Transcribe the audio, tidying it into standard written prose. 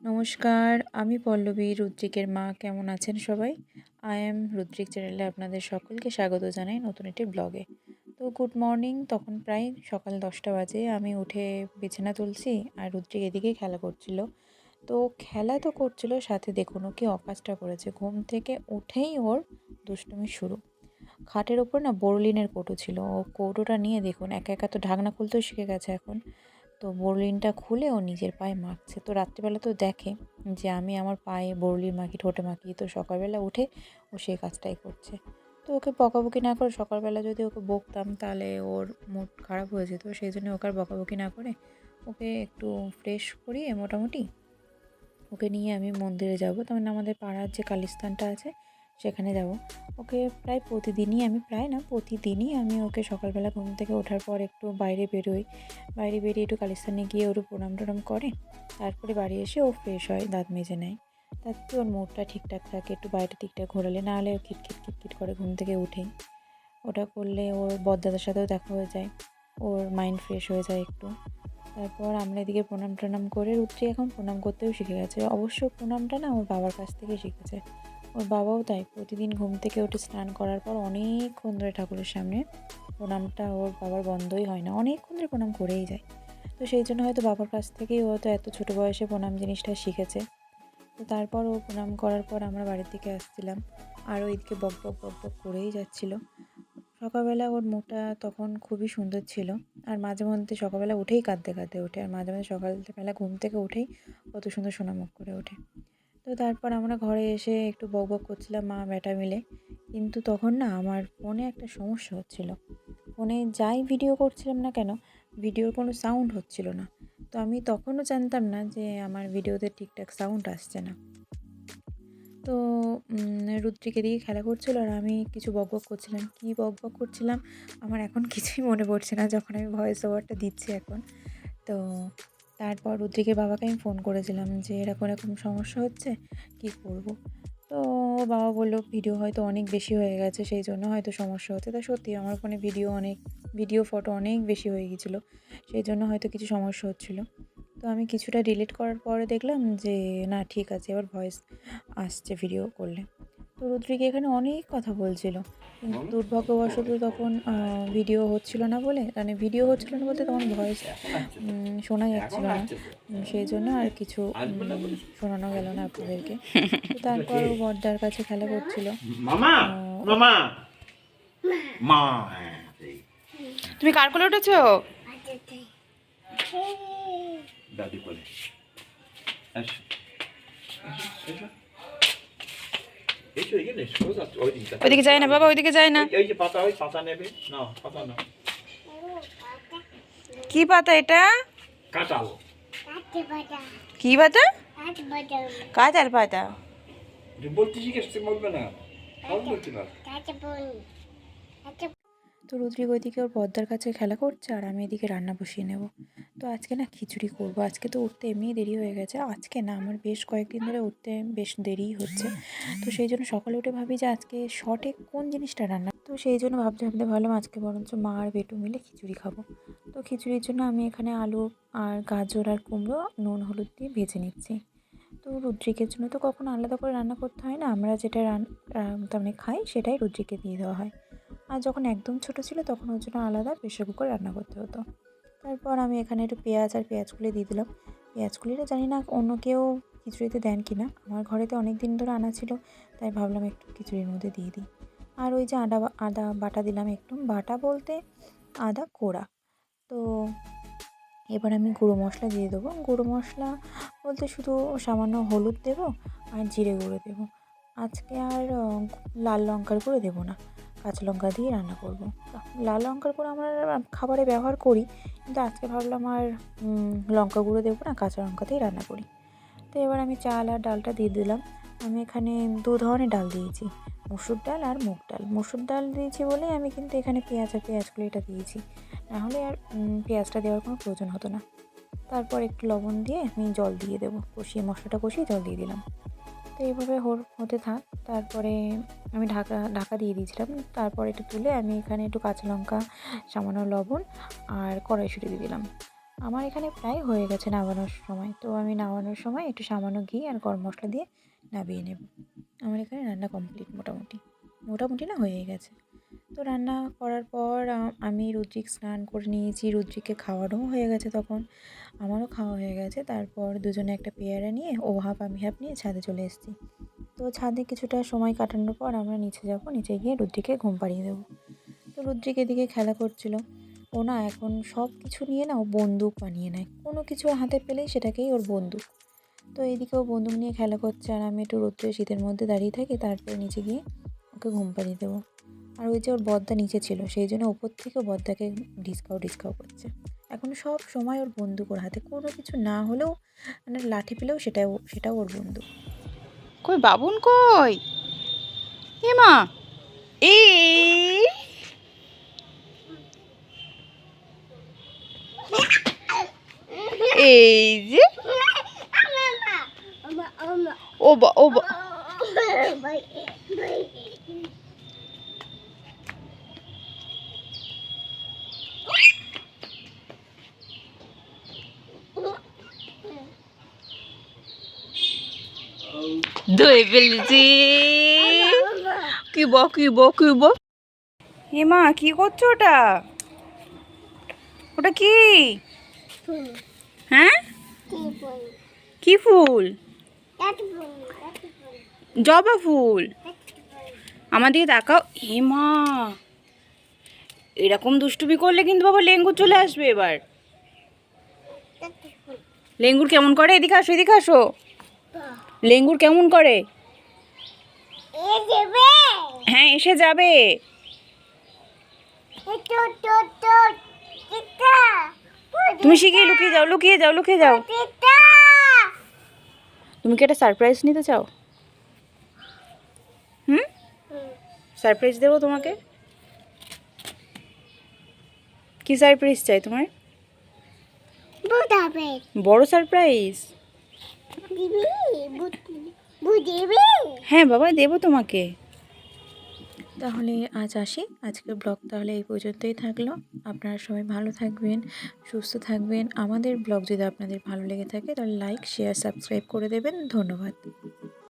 নমস্কার, আমি পল্লবী, রুদ্রিকের মা। কেমন আছেন সবাই? আই অ্যাম রুদ্রিক চ্যানেলে আপনাদের সকলকে স্বাগত জানাই নতুন একটি ব্লগে। তো গুড মর্নিং, তখন প্রায় সকাল 10টা বাজে। আমি উঠে বিছানা তুলছি আর রুদ্রিক এদিকেই খেলা করছিল। তো খেলা তো করছিল, সাথে দেখুন ও কি অকাজটা করেছে। ঘুম থেকে উঠেই ওর দুষ্টুমি শুরু। খাটের ওপর না বোরলিনের কৌটো ছিল। ও কৌটোটা নিয়ে দেখুন একা একা তো ঢাকনা খুলতেও শিখে গেছে এখন। তো বোরলিনটা খুলে ও নিজের পায়ে মাখছে। তো রাত্রিবেলা তো দেখে যে আমি আমার পায়ে বোরলিন মাখি, ঠোঁটে মাখি। তো সকালবেলা উঠে ও সেই কাজটাই করছে। তো ওকে বকাবকি না করে, সকালবেলা যদি ওকে বকতাম তাহলে ওর মুড খারাপ হয়ে যেত। সেই জন্য ওকে আর বকাবকি না করে ওকে একটু ফ্রেশ করিয়ে মোটামুটি ওকে নিয়ে আমি মন্দিরে যাব। তার মানে আমাদের পাড়ার যে কালীস্থানটা আছে সেখানে যাব। ওকে প্রতিদিনই আমি ওকে সকালবেলা ঘুম থেকে ওঠার পর একটু বাইরে বেরোই। বাইরে বেরিয়ে একটু কালীস্থানে গিয়ে ওর প্রণাম টনাম করে তারপরে বাড়ি এসে ও ফ্রেশ হয়, দাঁত মেজে নেয়। তাতে ওর মুডটা ঠিকঠাক থাকে। একটু বাইরের দিকটা ঘোরালে, না হলে ও খিটখিট করে ঘুম থেকে উঠেই। ওটা করলে ওর বড়দাদার সাথেও দেখা হয়ে যায়, ওর মাইন্ড ফ্রেশ হয়ে যায় একটু। তারপর আমরা এদিকে প্রণাম টনাম করে, রুদ্রি এখন প্রণাম করতেও শিখে গেছে। অবশ্য প্রণামটা না ওর বাবার কাছ থেকে শিখেছে। ওর বাবাও তাই, প্রতিদিন ঘুম থেকে উঠে স্নান করার পর অনেকক্ষণ ধরে ঠাকুরের সামনে প্রণামটা ওর বাবার বন্ধই হয় না, অনেকক্ষণ ধরে প্রণাম করেই যায়। তো সেই জন্য হয়তো বাবার কাছ থেকেই ও তো এত ছোটো বয়সে প্রণাম জিনিসটা শিখেছে। তো তারপর ও প্রণাম করার পর আমরা বাড়ির দিকে আসছিলাম, আর ওইদিকে বক বক বক বক করেই যাচ্ছিলো। সকালবেলা ওর মুখটা তখন খুবই সুন্দর ছিল। আর মাঝে মধ্যে সকালবেলা উঠেই কাঁদতে কাঁদতে ওঠে, আর মাঝে মাঝে সকালবেলা ঘুম থেকে উঠেই কত সুন্দর সোনামুখ করে ওঠে। তো তারপর আমরা ঘরে এসে একটু বক বক করছিলাম মা বেটা মিলে। কিন্তু তখন না আমার ফোনে একটা সমস্যা হচ্ছিল। ফোনে যাই ভিডিও করছিলাম না কেন, ভিডিওর কোনো সাউন্ড হচ্ছিল না। তো আমি তখনও জানতাম না যে আমার ভিডিওতে ঠিকঠাক সাউন্ড আসছে না। তো রুদ্রিক এদিকে খেলা করছিল আর আমি কিছু বকবক করছিলাম। কী বকবক করছিলাম আমার এখন কিছুই মনে পড়ছে না, যখন আমি ভয়েস ওভারটা দিচ্ছি এখন। তো তারপর রুদ্রিকের বাবাকে আমি ফোন করেছিলাম যে এরকম এরকম সমস্যা হচ্ছে, কী করব। তো ওর বাবা বলল ভিডিও হয়তো অনেক বেশি হয়ে গেছে, সেই জন্য হয়তো সমস্যা হচ্ছে। তা সত্যি আমার ফোনে ভিডিও ফটো অনেক বেশি হয়ে গিয়েছিলো, সেই জন্য হয়তো কিছু সমস্যা হচ্ছিলো। তো আমি কিছুটা ডিলিট করার পরে দেখলাম যে না, ঠিক আছে, এবার ভয়েস আসছে ভিডিও করলে। তো রুদ্রিক এখানে অনেক কথা বলছিল, কিন্তু দুর্ভাগ্যবশত তখন ভিডিও হচ্ছিল না বলে, মানে ভিডিও হচ্ছিল না বলতে তখন ভয়েস শোনা যাচ্ছিল না। সেই জন্য আর কিছু শোনানো গেল না আপনাদেরকে। তো তারপর ও বড়দার কাছে খেলা করছিল। মামা মামা মা তুমি কার কোলে উঠেছো? দাদি কোলে। ওইদিকে যায় না বাবা, ওইদিকে যায় না। এই যে পাতা, ওই পাতা নেবে না, পাতা না, কি পাতা এটা? কাঁঠাল। কি পাতা? কাঁঠাল পাতা। বলতে জিজ্ঞেস বলবে না, বলতে না। তো রুদ্রিক ওইদিকে ওর বড়দার কাছে খেলা করছে আর আমি এদিকে রান্না বসিয়ে নেব। তো আজকে না খিচুড়ি করব। আজকে তো উঠতে এমনিই দেরি হয়ে গেছে, আজকে না আমার বেশ কয়েকদিন ধরে উঠতে বেশ দেরিই হচ্ছে। তো সেই জন্য সকালে উঠে ভাবি যে আজকে শর্টে কোন জিনিসটা রান্না, তো সেই জন্য ভাবতে ভাবতে ভাবলাম আজকে বরঞ্চ মা আর বেটু মিলে খিচুড়ি খাবো। তো খিচুড়ির জন্য আমি এখানে আলু আর গাজর আর কুমড়ো নুন হলুদ দিয়ে ভেজে নিচ্ছি। তো রুদ্রিকের জন্য তো কখনো আলাদা করে রান্না করতে হয় না, আমরা যেটা তার মানে খাই সেটাই রুদ্রিককে দিয়ে দেওয়া হয়। আর যখন একদম ছোটো ছিল তখন ওর জন্য আলাদা প্রেশার কুকার রান্না করতে হতো। তারপর আমি এখানে একটু পেঁয়াজ আর পেঁয়াজকুলি দিয়ে দিলাম। পেঁয়াজকুলিটা জানি না অন্য কেউ খিচুড়িতে দেন কি না, আমার ঘরেতে অনেক দিন ধরে আনা ছিল, তাই ভাবলাম একটু খিচুড়ির মধ্যে দিয়ে দিই। আর ওই যে আদা বাটা দিলাম, একটু বাটা বলতে আদা কোড়া। তো এবার আমি গুঁড়ো মশলা দিয়ে দেবো। গুঁড়ো মশলা বলতে শুধু সামান্য হলুদ দেবো আর জিরে গুঁড়ো দেবো। আজকে আর লাল লঙ্কার গুঁড়ো দেবো না, কাঁচা লঙ্কা দিয়ে রান্না করব। লাল লঙ্কার গুঁড়ো আমরা খাবারে ব্যবহার করি, কিন্তু আজকে ভাবলাম আর লঙ্কা গুঁড়ো দেবো না, কাঁচা লঙ্কা দিয়েই রান্না করি। তো এবার আমি চাল আর ডালটা দিয়ে দিলাম। আমি এখানে 2 ধরনের ডাল দিয়েছি, মসুর ডাল আর মুগ ডাল। মসুর ডাল দিয়েছি বলে আমি কিন্তু এখানে পেঁয়াজ আর পেঁয়াজগুলো এটা দিয়েছি, নাহলে আর পেঁয়াজটা দেওয়ার কোনো প্রয়োজন হতো না। তারপর একটু লবণ দিয়ে আমি জল দিয়ে দেবো, মশলাটা কষিয়ে জল দিয়ে দিলাম। তো এইভাবে হতে থাক। তারপরে আমি ঢাকা দিয়ে দিয়েছিলাম। তারপর এটা তুলে আমি এখানে একটু কাঁচা লঙ্কা, সামান্য লবণ আর কড়াইশুঁটি দিয়ে দিলাম। আমার এখানে প্রায় হয়ে গেছে নামানোর সময়, তো আমি নামানোর সময় একটু সামান্য ঘি আর গরম মশলা দিয়ে নামিয়ে নেব। আমার এখানে রান্না কমপ্লিট মোটামুটি, মোটামুটি না হয়েই গেছে। তো রান্না করার পর আমি রুদ্রিক স্নান করে নিয়েছি, রুদ্রিককে খাওয়ানোও হয়ে গেছে তখন, আমারও খাওয়া হয়ে গেছে। তারপর দুজনে একটা পেয়ারা নিয়ে ও হাফ আমি হাফ নিয়ে ছাদে চলে এসেছি। তো ছাদে কিছুটা সময় কাটানোর পর আমরা নিচে যাব, নিচে গিয়ে রুদ্রিককে ঘুম পাড়িয়ে দেবো। তো রুদ্রিক এদিকে খেলা করছিল। ও না এখন সব কিছু নিয়ে না ও বন্দুক বানিয়ে নেয়, কোনো কিছু হাতে পেলেই সেটাকেই ওর বন্দুক। তো এইদিকে ও বন্দুক নিয়ে খেলা করছে আর আমি একটু রোদ্রে শীতের মধ্যে দাঁড়িয়ে থাকি, তারপরে নিচে গিয়ে ওকে ঘুম পাড়িয়ে দেবো। আর ওই যে ওর বদ্দা নিচে ছিল, সেই জন্য ওপর থেকে ও বদ্দাকে ডিসকাও করছে। এখন সব সময় ওর বন্দুক ওর হাতে, কোনো কিছু না হলেও মানে লাঠি পেলেও সেটাও ওর বন্দুক। কই বাবুন কই? এ মা, এই এই যে ও বা ধরে ফেলেছি। কি বল এ মা, কি করছো ওটা? ওটা কি? হ্যাঁ, কি ফুল? জবা ফুল। আমার দিকে তাকাও। এ মা, এরকম দুষ্টুমি করলে কিন্তু বাবা লেঙ্গুর চলে আসবে এবার। লেঙ্গুর কেমন করে? এদিকে আসো, এদিকে আসো। লেঙ্গুর কেমন করে? হ্যাঁ, এসে যাবে। তুমি শিখিয়ে লুকিয়ে যাও, লুকিয়ে যাও, লুকিয়ে যাও। তুমি কি একটা সারপ্রাইজ নিতে চাও? হুম, সারপ্রাইজ দেবো তোমাকে। কি সারপ্রাইজ চাই তোমার? বড় সারপ্রাইজ? হ্যাঁ বাবা, দেবো তোমাকে। তাহলে আজ আসি, আজকের ব্লগ তাহলে এই পর্যন্তই থাকলো। আপনারা সবাই ভালো থাকবেন, সুস্থ থাকবেন। আমাদের ব্লগ যদি আপনাদের ভালো লেগে থাকে তাহলে লাইক, শেয়ার, সাবস্ক্রাইব করে দেবেন। ধন্যবাদ।